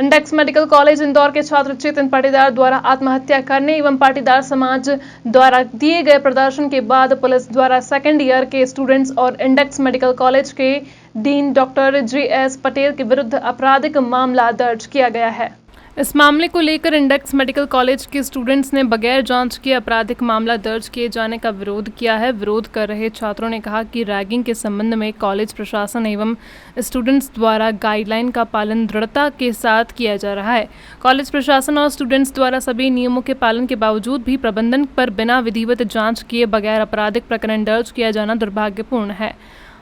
Index medical college Indore के छात्र चेतन पाटीदार द्वारा आत्महत्या करने एवं पाटीदार समाज द्वारा दिए गए प्रदर्शन के बाद पुलिस द्वारा सेकेंड ईयर के स्टूडेंट्स और इंडेक्स मेडिकल कॉलेज के डीन डॉक्टर JS पटेल के विरुद्ध आपराधिक मामला दर्ज किया गया है। इस मामले को लेकर इंडेक्स मेडिकल कॉलेज के स्टूडेंट्स ने बगैर जांच के आपराधिक मामला दर्ज किए जाने का विरोध किया है। विरोध कर रहे छात्रों ने कहा कि रैगिंग के संबंध में कॉलेज प्रशासन एवं स्टूडेंट्स द्वारा गाइडलाइन का पालन दृढ़ता के साथ किया जा रहा है। कॉलेज प्रशासन और स्टूडेंट्स द्वारा सभी नियमों के पालन के बावजूद भी प्रबंधन पर बिना विधिवत जाँच किए बगैर आपराधिक प्रकरण दर्ज किया जाना दुर्भाग्यपूर्ण है।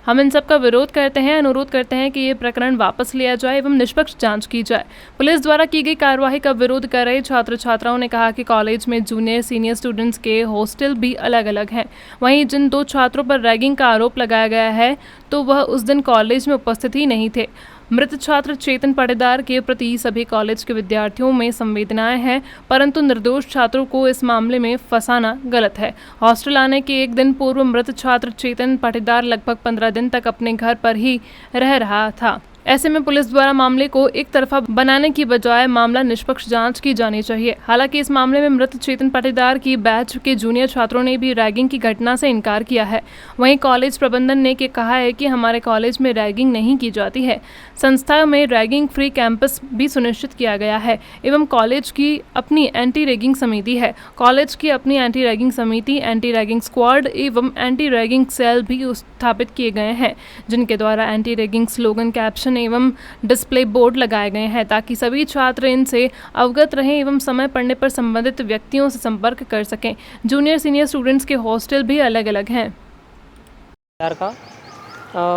हम इन सब का विरोध करते हैं, अनुरोध करते हैं कि ये प्रकरण वापस लिया जाए एवं निष्पक्ष जांच की जाए। पुलिस द्वारा की गई कार्यवाही का विरोध कर रहे छात्र छात्राओं ने कहा कि कॉलेज में जूनियर सीनियर स्टूडेंट्स के हॉस्टल भी अलग अलग हैं। वहीं जिन 2 छात्रों पर रैगिंग का आरोप लगाया गया है तो वह उस दिन कॉलेज में उपस्थित ही नहीं थे। मृत छात्र चेतन पाटीदार के प्रति सभी कॉलेज के विद्यार्थियों में संवेदनाएं हैं, परंतु निर्दोष छात्रों को इस मामले में फंसाना गलत है। हॉस्टल आने के एक दिन पूर्व मृत छात्र चेतन पाटीदार लगभग 15 दिन तक अपने घर पर ही रह रहा था। ऐसे में पुलिस द्वारा मामले को एक तरफा बनाने की बजाय मामला निष्पक्ष जांच की जानी चाहिए। हालांकि इस मामले में मृत चेतन पाटीदार की बैच के जूनियर छात्रों ने भी रैगिंग की घटना से इनकार किया है। वहीं कॉलेज प्रबंधन ने कहा है कि हमारे कॉलेज में रैगिंग नहीं की जाती है। संस्था में रैगिंग फ्री कैंपस भी सुनिश्चित किया गया है एवं कॉलेज की अपनी एंटी रैगिंग समिति है। कॉलेज की अपनी एंटी रैगिंग समिति, एंटी रैगिंग स्क्वाड एवं एंटी रैगिंग सेल भी स्थापित किए गए हैं, जिनके द्वारा एंटी रैगिंग स्लोगन, कैप्शन एवं डिस्प्ले बोर्ड लगाए गए हैं ताकि सभी छात्र इनसे अवगत रहें एवं समय पड़ने पर संबंधित व्यक्तियों से संपर्क कर सकें। जूनियर सीनियर स्टूडेंट्स के हॉस्टल भी अलग अलग हैं।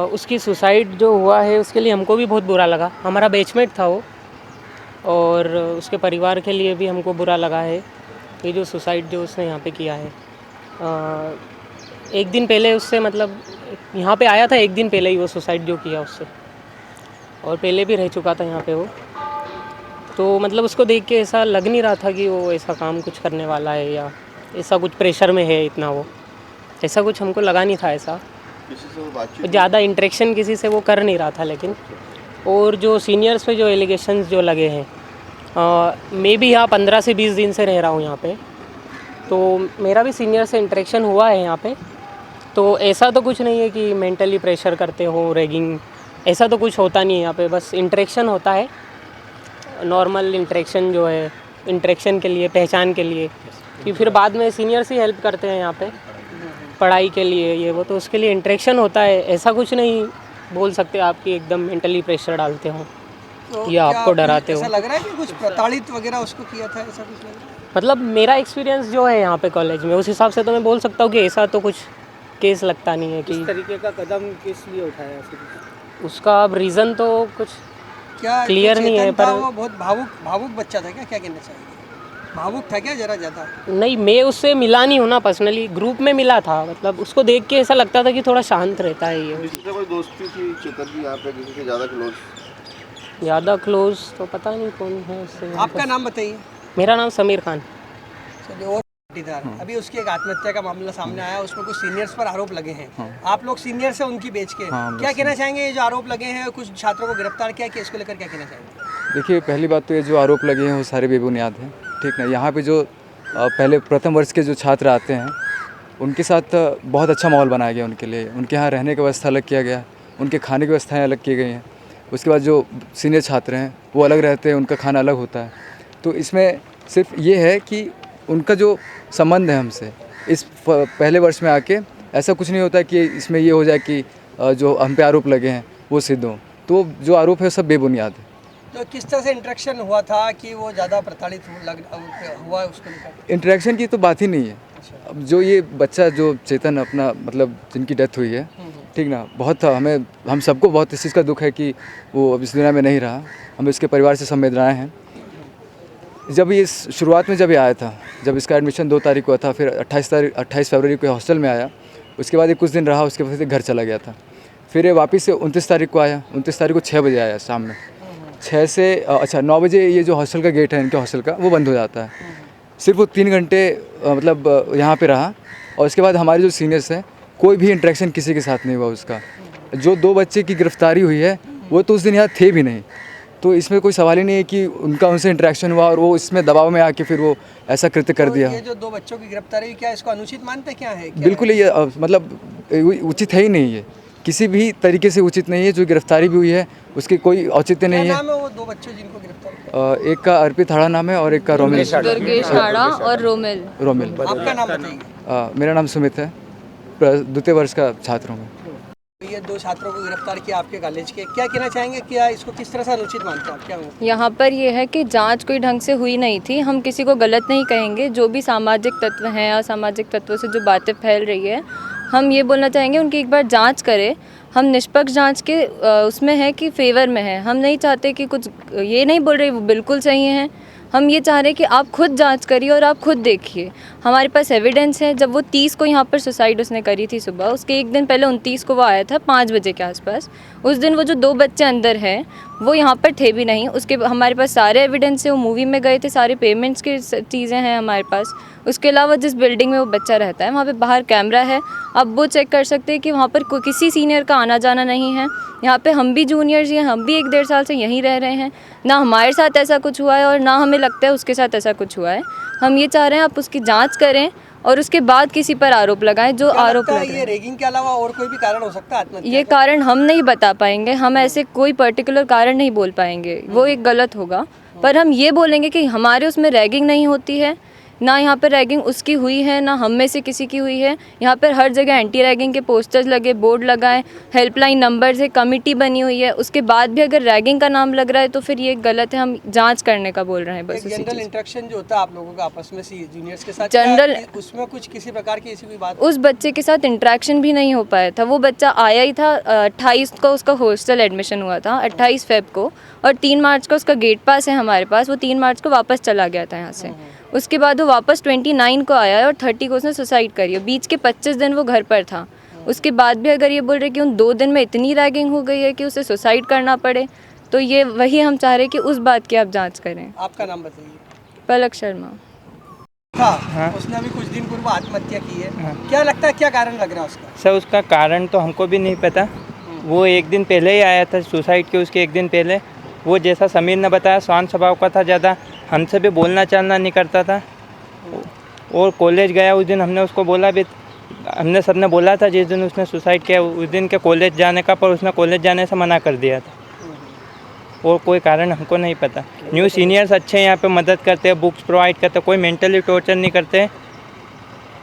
उसकी सुसाइड जो हुआ है उसके लिए हमको भी बहुत बुरा लगा। हमारा बैचमेट था वो, और उसके परिवार के लिए भी हमको बुरा लगा है ये जो सुसाइड जो उसने यहाँ पे किया है। एक दिन पहले उससे मतलब यहाँ पे आया था, एक दिन पहले ही वो सुसाइड जो किया उससे, और पहले भी रह चुका था यहाँ पे वो। तो मतलब उसको देख के ऐसा लग नहीं रहा था कि वो ऐसा काम कुछ करने वाला है या ऐसा कुछ प्रेशर में है इतना, वो ऐसा कुछ हमको लगा नहीं था। ऐसा किसी से वो बातचीत ज़्यादा इंटरेक्शन किसी से वो कर नहीं रहा था। लेकिन और जो सीनियर्स पे जो एलिगेशंस जो लगे हैं, मैं भी यहाँ 15 से 20 दिन से रह रहा हूँ यहाँ पे, तो मेरा भी सीनियर से इंटरेक्शन हुआ है यहाँ पे। तो ऐसा तो कुछ नहीं है कि मेंटली प्रेशर करते हो, रैगिंग, ऐसा तो कुछ होता नहीं है यहाँ पे। बस इंटरेक्शन होता है, नॉर्मल इंटरेक्शन जो है, इंटरेक्शन के लिए, पहचान के लिए, कि फिर बाद में सीनियर्स ही हेल्प करते हैं यहाँ पे पढ़ाई के लिए, ये वो, तो उसके लिए इंटरेक्शन होता है। ऐसा कुछ नहीं बोल सकते आप कि एकदम मेंटली प्रेशर डालते हो तो या आपको डराते हो। ऐसा लग रहा है कि कुछ प्रताड़ित वगैरह उसको किया था, ऐसा कुछ लग रहा है? मतलब मेरा एक्सपीरियंस जो है यहाँ पे कॉलेज में, उस हिसाब से तो मैं बोल सकता हूँ कि ऐसा तो कुछ केस लगता नहीं है कि इस तरीके का कदम किस लिए उठाया ऐसे। उसका अब रीज़न तो कुछ क्या क्लियर नहीं है, पर वो बहुत भावुक बच्चा था क्या कहना चाहिए? भावुक था क्या ज़रा ज़्यादा? नहीं, मैं उससे मिला नहीं हूँ ना पर्सनली, ग्रुप में मिला था। मतलब उसको देख के ऐसा लगता था कि थोड़ा शांत रहता है ये। किसी से कोई दोस्ती थी चेतन की यहाँ पे, किसी के ज़्यादा क्लोज तो पता नहीं कौन है उससे। आपका नाम बताइए। मेरा नाम समीर खान। चलिए, और पाटीदार, अभी उसकी एक आत्महत्या का मामला सामने आया, उसमें कुछ सीनियर्स पर आरोप लगे हैं। आप लोग सीनियर्स हैं उनकी बेच के, क्या कहना चाहेंगे? ये जो आरोप लगे हैं, कुछ छात्रों को गिरफ्तार किया कि इसको लेकर क्या कहना चाहेंगे? देखिए, पहली बात तो ये जो आरोप लगे हैं वो सारे बेबुनियाद हैं, ठीक ना। यहाँ पे जो पहले प्रथम वर्ष के जो छात्र आते हैं उनके साथ बहुत अच्छा माहौल बनाया गया उनके लिए। उनके यहाँ रहने की व्यवस्था अलग किया गया, उनके खाने की व्यवस्थाएँ अलग की गई हैं। उसके बाद जो सीनियर छात्र हैं वो अलग रहते हैं, उनका खाना अलग होता है। तो इसमें सिर्फ ये है कि उनका जो संबंध है हमसे, इस पहले वर्ष में आके ऐसा कुछ नहीं होता कि इसमें ये हो जाए कि जो हम पे आरोप लगे हैं वो सिद्ध हों। तो जो आरोप है सब बेबुनियाद है। तो किस तरह से इंटरेक्शन हुआ था कि वो ज़्यादा प्रताड़ित हुआ है उसको लेकर? इंटरेक्शन की तो बात ही नहीं है। अब जो ये बच्चा जो चेतन अपना मतलब जिनकी डेथ हुई है, ठीक ना, बहुत हम सबको बहुत इस चीज़ का दुख है कि वो अब इस दुनिया में नहीं रहा। हम इसके परिवार से संवेदनाएँ हैं। जब ये शुरुआत में जब ये आया था, जब इसका एडमिशन 2 तारीख को हुआ था, फिर 28 फरवरी को हॉस्टल में आया। उसके बाद ये कुछ दिन रहा, उसके बाद से घर चला गया था। फिर ये वापस से 29 तारीख को आया। 29 तारीख को 6 बजे आया शाम में। 6 से 9 बजे ये जो हॉस्टल का गेट है इनके हॉस्टल का, वो बंद हो जाता है। सिर्फ वो 3 घंटे मतलब यहाँ पे रहा, और उसके बाद हमारे जो सीनियर्स हैं कोई भी इंटरेक्शन किसी के साथ नहीं हुआ उसका। जो 2 बच्चे की गिरफ्तारी हुई है वो तो उस दिन यहाँ थे भी नहीं, तो इसमें कोई सवाल ही नहीं है कि उनका उनसे इंटरेक्शन हुआ और वो इसमें दबाव में आके फिर वो ऐसा कृत्य कर तो दिया। ये जो 2 बच्चों की गिरफ्तारी, क्या इसको अनुचित मानते क्या है? क्या बिल्कुल ये मतलब उचित है ही नहीं है, किसी भी तरीके से उचित नहीं है। जो गिरफ्तारी भी हुई है उसकी कोई औचित्य नहीं क्या है। नाम है वो 2 बच्चों जिनको गिरफ्तार किया? एक का अर्पित हाड़ा नाम है और एक का रोमिल। दुर्गेश हाड़ा और रोमिल। रोमिल। आपका नाम बताइए। मेरा नाम सुमित है, द्वितीय वर्ष का छात्र हूँ मैं। ये 2 छात्रों को गिरफ्तार किया आपके कॉलेज के, क्या कहना चाहेंगे? क्या इसको किस तरह से अनुचित मानते हैं आप? क्या होगा? यहाँ पर ये है कि जांच कोई ढंग से हुई नहीं थी। हम किसी को गलत नहीं कहेंगे, जो भी सामाजिक तत्व हैं, असामाजिक तत्वों से जो बातें फैल रही है, हम ये बोलना चाहेंगे उनकी एक बार जांच करें। हम निष्पक्ष जांच के उसमें है कि फेवर में है। हम नहीं चाहते कि कुछ, ये नहीं बोल रहे वो बिल्कुल सही हैं। हम ये चाह रहे हैं कि आप खुद जांच करिए और आप खुद देखिए। हमारे पास एविडेंस है। जब वो 30 को यहाँ पर सुसाइड उसने करी थी सुबह, उसके एक दिन पहले 29 को वो आया था 5 बजे के आसपास। उस दिन वो जो 2 बच्चे अंदर हैं वो यहाँ पर थे भी नहीं। उसके हमारे पास सारे एविडेंस है। वो मूवी में गए थे, सारे पेमेंट्स की चीज़ें हैं हमारे पास। उसके अलावा जिस बिल्डिंग में वो बच्चा रहता है वहाँ पे बाहर कैमरा है, आप वो चेक कर सकते हैं कि वहाँ पर किसी सीनियर का आना जाना नहीं है। यहाँ पे हम भी जूनियर्स हैं, हम भी 1-1.5 साल से यहीं रह रहे हैं। ना हमारे साथ ऐसा कुछ हुआ है और ना हमें लगता है उसके साथ ऐसा कुछ हुआ है। हम ये चाह रहे हैं आप उसकी जांच करें और उसके बाद किसी पर आरोप लगाएं जो क्या आरोप लगता है लग रहे ये हैं। रैगिंग के अलावा और कोई भी कारण हो सकता है आत्महत्या ये का? कारण हम नहीं बता पाएंगे। हम ऐसे कोई पर्टिकुलर कारण नहीं बोल पाएंगे, वो एक गलत होगा। पर हम ये बोलेंगे कि हमारे उसमें रैगिंग नहीं होती है, ना यहाँ पर रैगिंग उसकी हुई है, ना हम में से किसी की हुई है। यहाँ पर हर जगह एंटी रैगिंग के पोस्टर्स लगे, बोर्ड लगाए, हेल्पलाइन नंबर्स है, कमेटी बनी हुई है। उसके बाद भी अगर रैगिंग का नाम लग रहा है तो फिर ये गलत है। हम जांच करने का बोल रहे हैं बस। एक उसी जनरल चीज़। इंटरेक्शन जो होता है आप लोगों का आपस में जूनियर्स के साथ, जनरल- क्या उसमें कुछ किसी प्रकार की ऐसी कोई बात? उस बच्चे के साथ इंटरेक्शन भी नहीं हो पाया था। वो बच्चा आया ही था 28 को उसका हॉस्टल एडमिशन हुआ था, 28 फेब को, और 3 मार्च को उसका गेट पास है हमारे पास। वो 3 मार्च को वापस चला गया था यहाँ से। उसके बाद वो वापस 29 को आया है और 30 को उसने सुसाइड करी है। बीच के 25 दिन वो घर पर था। उसके बाद भी अगर ये बोल रहे कि उन 2 दिन में इतनी रैगिंग हो गई है कि उसे सुसाइड करना पड़े, तो ये वही हम चाह रहे हैं कि उस बात की आप जांच करें। आपका नाम बताइए। पलक शर्मा। हाँ, उसने अभी कुछ दिन पूर्व आत्महत्या की है। क्या लगता है क्या कारण लग रहा है उसका? सर उसका कारण तो हमको भी नहीं पता। वो एक दिन पहले ही आया था सुसाइड के, उसके एक दिन पहले। वो जैसा समीर ने बताया शांत स्वभाव का था, ज़्यादा हमसे भी बोलना चालना नहीं करता था। और कॉलेज गया उस दिन हमने उसको बोला भी, हमने सबने बोला था जिस दिन उसने सुसाइड किया उस दिन के कॉलेज जाने का, पर उसने कॉलेज जाने से मना कर दिया था। और कोई कारण हमको नहीं पता। न्यू सीनियर्स अच्छे यहाँ पे मदद करते हैं, बुक्स प्रोवाइड करते हैं, कोई मेंटली टॉर्चर नहीं करते।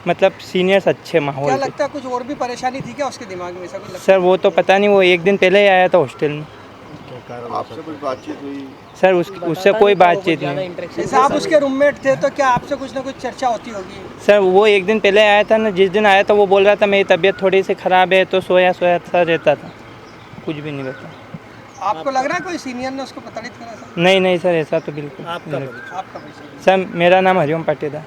मतलब सीनियर्स अच्छे माहौल क्या के। लगता है कुछ और भी परेशानी थी क्या उसके दिमाग में? ऐसा कुछ लगता सर वो तो पता नहीं, वो एक दिन पहले ही आया था हॉस्टल में। आपसे कुछ बातचीत हुई? सर उससे कोई बातचीत नहीं। है? जैसे आप उसके रूममेट थे तो क्या आपसे कुछ ना कुछ चर्चा होती होगी? सर वो एक दिन पहले आया था ना, जिस दिन आया था वो बोल रहा था मेरी तबीयत थोड़ी सी ख़राब है, तो सोया सा रहता था, कुछ भी नहीं बता। आपको लग रहा है कोई सीनियर ने उसको प्रताड़ित करा? नहीं सर, ऐसा तो बिल्कुल नहीं। आपका परिचय? सर मेरा नाम हरिओम पाटीदार।